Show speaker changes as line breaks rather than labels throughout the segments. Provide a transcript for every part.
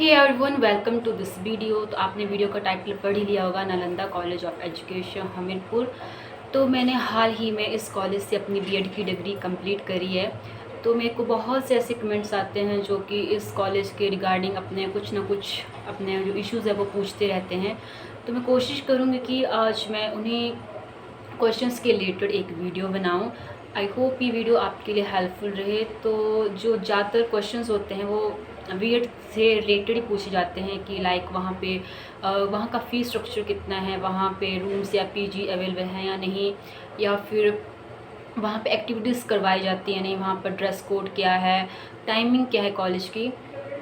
Hey everyone, welcome to this video. तो आपने video का टाइटल पढ़ ही लिया होगा, Nalanda college of education Hamirpur. तो मैंने हाल ही में इस कॉलेज से अपनी बीएड की डिग्री कंप्लीट करी है। तो मेरे को बहुत से ऐसे कमेंट्स आते हैं जो कि इस कॉलेज के रिगार्डिंग अपने कुछ ना कुछ अपने जो इश्यूज़ है वो पूछते रहते हैं। तो मैं कोशिश करूँगी कि आज मैं उन्हीं क्वेश्चंस के रिलेटेड एक वीडियो बनाऊं। आई होप ये वीडियो आपके लिए हेल्पफुल रहे। तो जो ज़्यादातर क्वेश्चंस होते हैं वो बीएड से रिलेटेड ही पूछे जाते हैं कि लाइक वहाँ पे वहाँ का फ़ीस स्ट्रक्चर कितना है, वहाँ पे रूम्स या पीजी अवेलेबल हैं या नहीं, या फिर वहाँ पे एक्टिविटीज़ करवाई जाती हैं नहीं, वहाँ पर ड्रेस कोड क्या है, टाइमिंग क्या है कॉलेज की।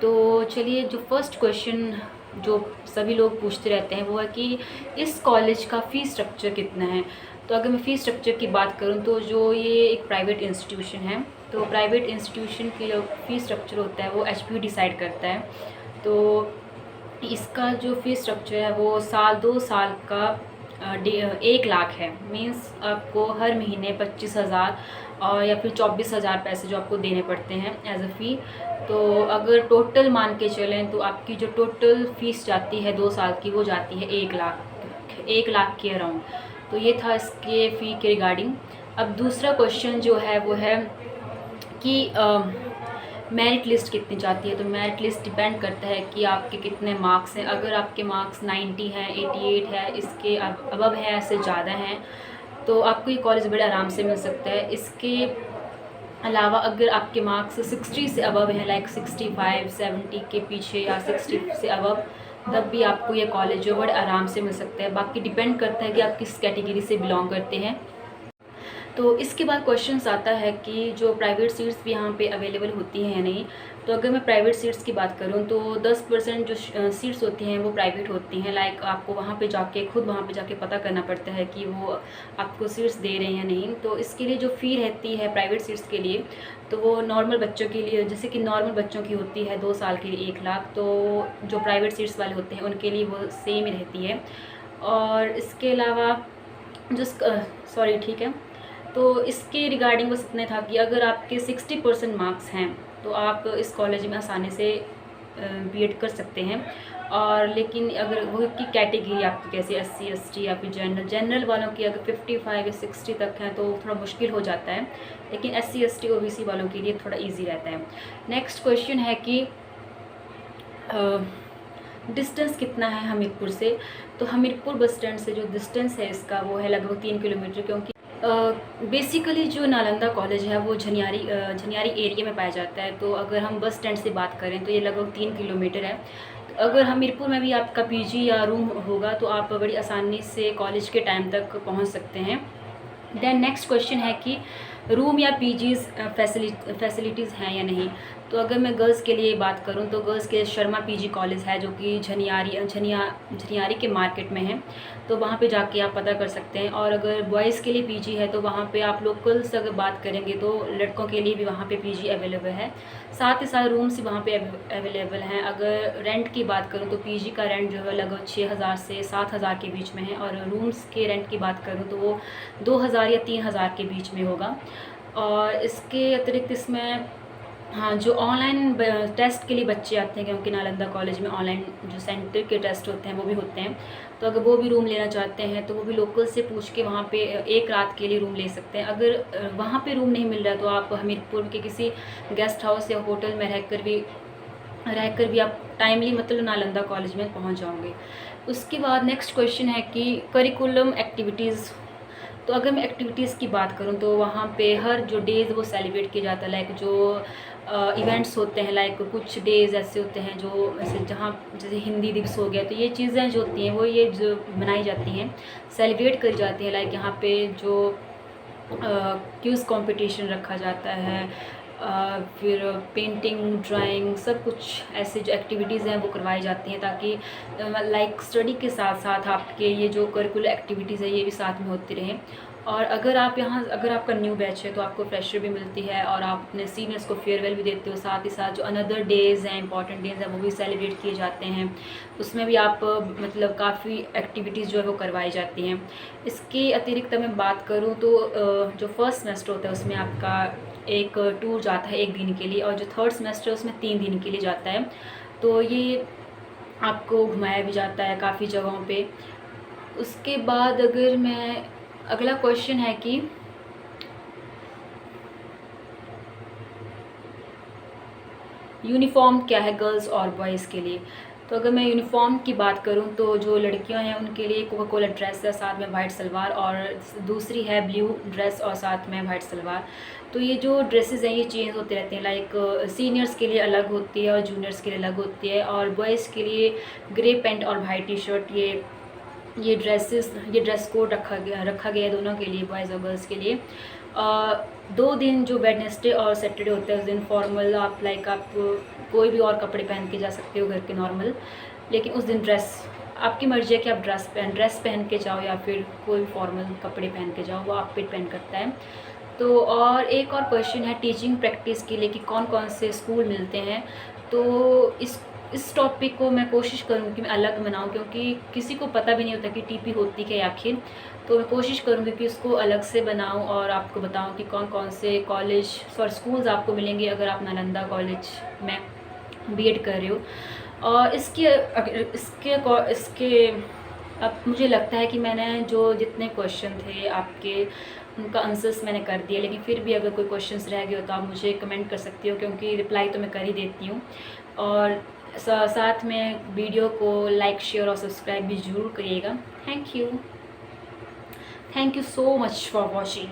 तो चलिए, जो फर्स्ट क्वेश्चन जो सभी लोग पूछते रहते हैं वो है कि इस कॉलेज का फ़ीस स्ट्रक्चर कितना है। तो अगर मैं फ़ीस स्ट्रक्चर की बात करूं तो जो ये एक प्राइवेट इंस्टीट्यूशन है, तो प्राइवेट इंस्टीट्यूशन की जो फ़ीस स्ट्रक्चर होता है वो एचपीयू डिसाइड करता है। तो इसका जो फ़ीस स्ट्रक्चर है वो 2 साल का 1 लाख है। मींस आपको हर महीने 25,000 और या फिर 24,000 पैसे जो आपको देने पड़ते हैं एज अ फ़ी। तो अगर टोटल मान के चलें तो आपकी जो टोटल फ़ीस जाती है 2 साल की वो जाती है 1 लाख के अराउंड। तो ये था इसके फ़ी के रिगार्डिंग। अब दूसरा क्वेश्चन जो है वो है कि मेरिट लिस्ट कितनी जाती है। तो मेरिट लिस्ट डिपेंड करता है कि आपके कितने मार्क्स हैं। अगर आपके मार्क्स 90 हैं, 88 है, इसके अबव है, ऐसे ज़्यादा हैं, तो आपको ये कॉलेज बड़े आराम से मिल सकता है। इसके अलावा अगर आपके मार्क्स 60 से अबव हैं, लाइक 65, 70 के पीछे या 60 से अबव, तब भी आपको ये कॉलेज जो बड़े आराम से मिल सकता है। बाकी डिपेंड करता है कि आप किस कैटेगरी से बिलोंग करते हैं। तो इसके बाद क्वेश्चंस आता है कि जो प्राइवेट सीट्स भी यहाँ पे अवेलेबल होती हैं या नहीं। तो अगर मैं प्राइवेट सीट्स की बात करूँ तो 10% जो सीट्स होती हैं वो प्राइवेट होती हैं। लाइक आपको वहाँ पे जाके वहाँ पे जाके पता करना पड़ता है कि वो आपको सीट्स दे रहे हैं या नहीं। तो इसके लिए जो फ़ी रहती है प्राइवेट सीट्स के लिए, तो वो नॉर्मल बच्चों के लिए, जैसे कि नॉर्मल बच्चों की होती है 2 साल के लिए 1 लाख, तो जो प्राइवेट सीट्स वाले होते हैं उनके लिए वो सेम ही रहती है। और इसके अलावा जो ठीक है, तो इसके रिगार्डिंग बस इतना था कि अगर आपके 60% मार्क्स हैं तो आप इस कॉलेज में आसानी से बीएड कर सकते हैं। और लेकिन अगर वो की कैटेगरी आपकी कैसी, एससी एसटी या फिर जनरल वालों की अगर 55 या 60 तक हैं तो थोड़ा मुश्किल हो जाता है, लेकिन एससी एसटी ओबीसी वालों के लिए थोड़ा ईजी रहता है। नेक्स्ट क्वेश्चन है कि डिस्टेंस कितना है हमीरपुर से। तो हमीरपुर बस स्टैंड से जो डिस्टेंस है इसका वो है लगभग 3 किलोमीटर, क्योंकि बेसिकली जो नालंदा कॉलेज है वो झनियारी एरिया में पाया जाता है। तो अगर हम बस स्टैंड से बात करें तो ये लगभग 3 किलोमीटर है। तो अगर हमीरपुर में भी आपका पीजी या रूम होगा तो आप बड़ी आसानी से कॉलेज के टाइम तक पहुंच सकते हैं। देन नेक्स्ट क्वेश्चन है कि रूम या पीजीज़ फैसिलिटीज़ हैं या नहीं। तो अगर मैं गर्ल्स के लिए बात करूं तो गर्ल्स के शर्मा पीजी कॉलेज है जो कि झनियारी के मार्केट में है। तो वहाँ पे जाके आप पता कर सकते हैं। और अगर बॉयज़ के लिए पीजी है तो वहाँ पे आप लोकल से अगर बात करेंगे तो लड़कों के लिए भी वहाँ पे पीजी अवेलेबल है। साथ ही साथ रूम्स वहाँ पे अवेलेबल हैं। अगर रेंट की बात करूँ तो पीजी का रेंट जो है लगभग 6,000 से 7,000 के बीच में है, और रूम्स के रेंट की बात करूँ तो वो 2,000 या 3,000 के बीच में होगा। और इसके अतिरिक्त इसमें हाँ, जो ऑनलाइन टेस्ट के लिए बच्चे आते हैं, क्योंकि नालंदा कॉलेज में ऑनलाइन जो सेंटर के टेस्ट होते हैं वो भी होते हैं, तो अगर वो भी रूम लेना चाहते हैं तो वो भी लोकल से पूछ के वहाँ पे 1 रात के लिए रूम ले सकते हैं। अगर वहाँ पे रूम नहीं मिल रहा है तो आप हमीरपुर के किसी गेस्ट हाउस या होटल में रहकर भी आप टाइमली मतलब नालंदा कॉलेज में पहुँच जाओगे। उसके बाद नेक्स्ट क्वेश्चन है कि करिकुलम एक्टिविटीज़। तो अगर मैं एक्टिविटीज़ की बात करूँ तो वहाँ पे हर जो डेज़ वो सेलिब्रेट किया जाता है। लाइक जो इवेंट्स होते हैं, लाइक कुछ डेज़ ऐसे होते हैं जो ऐसे जहाँ जैसे हिंदी दिवस हो गया, तो ये चीज़ें जो होती हैं वो ये जो मनाई जाती हैं, सेलिब्रेट करी जाती है। लाइक यहाँ पे जो क्विज़ कंपटीशन रखा जाता है, फिर पेंटिंग, ड्राइंग, सब कुछ ऐसे जो एक्टिविटीज़ हैं वो करवाई जाती हैं, ताकि लाइक स्टडी के साथ साथ आपके ये जो करिकुलर एक्टिविटीज़ है ये भी साथ में होती रहें। और अगर आपका न्यू बैच है तो आपको फ्रेशर भी मिलती है और आप अपने सीनियर्स को फेयरवेल भी देते हो। साथ ही साथ जो अनदर डेज़ हैं, इंपॉर्टेंट डेज़ हैं, वो भी सेलिब्रेट किए जाते हैं। उसमें भी आप मतलब काफ़ी एक्टिविटीज़ जो है वो करवाई जाती हैं। इसके अतिरिक्त मैं बात करूँ तो जो फर्स्ट सेमेस्टर होता है उसमें आपका एक टूर जाता है 1 दिन के लिए, और जो थर्ड सेमेस्टर है उसमें 3 दिन के लिए जाता है। तो ये आपको घुमाया भी जाता है काफ़ी जगहों पे। उसके बाद अगर मैं अगला क्वेश्चन है कि यूनिफ़ॉर्म क्या है गर्ल्स और बॉयज़ के लिए। तो अगर मैं यूनिफ़ॉर्म की बात करूं तो जो लड़कियां हैं उनके लिए कोका कोला ड्रेस है, साथ में वाइट सलवार, और दूसरी है ब्लू ड्रेस और साथ में वाइट सलवार। तो ये जो ड्रेसेस हैं ये चेंज होते रहते हैं, लाइक सीनियर्स के लिए अलग होती है और जूनियर्स के लिए अलग होती है, और बॉयज़ के लिए ग्रे पैंट और वाइट टी शर्ट, ये ड्रेस कोड रखा गया है दोनों के लिए, बॉयज़ और गर्ल्स के लिए। 2 दिन जो वेडनेसडे और सैटरडे होता है उस दिन फॉर्मल, आप लाइक आप कोई भी और कपड़े पहन के जा सकते हो घर के नॉर्मल, लेकिन उस दिन ड्रेस आपकी मर्ज़ी है कि आप ड्रेस पहन के जाओ या फिर कोई फॉर्मल कपड़े पहन के जाओ, वो आप पे डिपेंड करता है। तो और एक और क्वेश्चन है टीचिंग प्रैक्टिस के लिए कि कौन कौन से स्कूल मिलते हैं। तो इस टॉपिक को मैं कोशिश करूँगी कि मैं अलग बनाऊँ, क्योंकि किसी को पता भी नहीं होता कि टीपी होती क्या है आखिर। तो मैं कोशिश करूँगी कि उसको अलग से बनाऊँ और आपको बताऊँ कि कौन कौन से स्कूल्स आपको मिलेंगे अगर आप नालंदा कॉलेज में बीएड कर रहे हो। और इसके अब मुझे लगता है कि मैंने जो जितने क्वेश्चन थे आपके उनका आंसर्स मैंने कर दिए, लेकिन फिर भी अगर कोई क्वेश्चंस रह गए हो तो आप मुझे कमेंट कर सकती हो, क्योंकि रिप्लाई तो मैं कर ही देती हूँ। और साथ में वीडियो को लाइक शेयर और सब्सक्राइब भी ज़रूर करिएगा। Thank you so much for watching.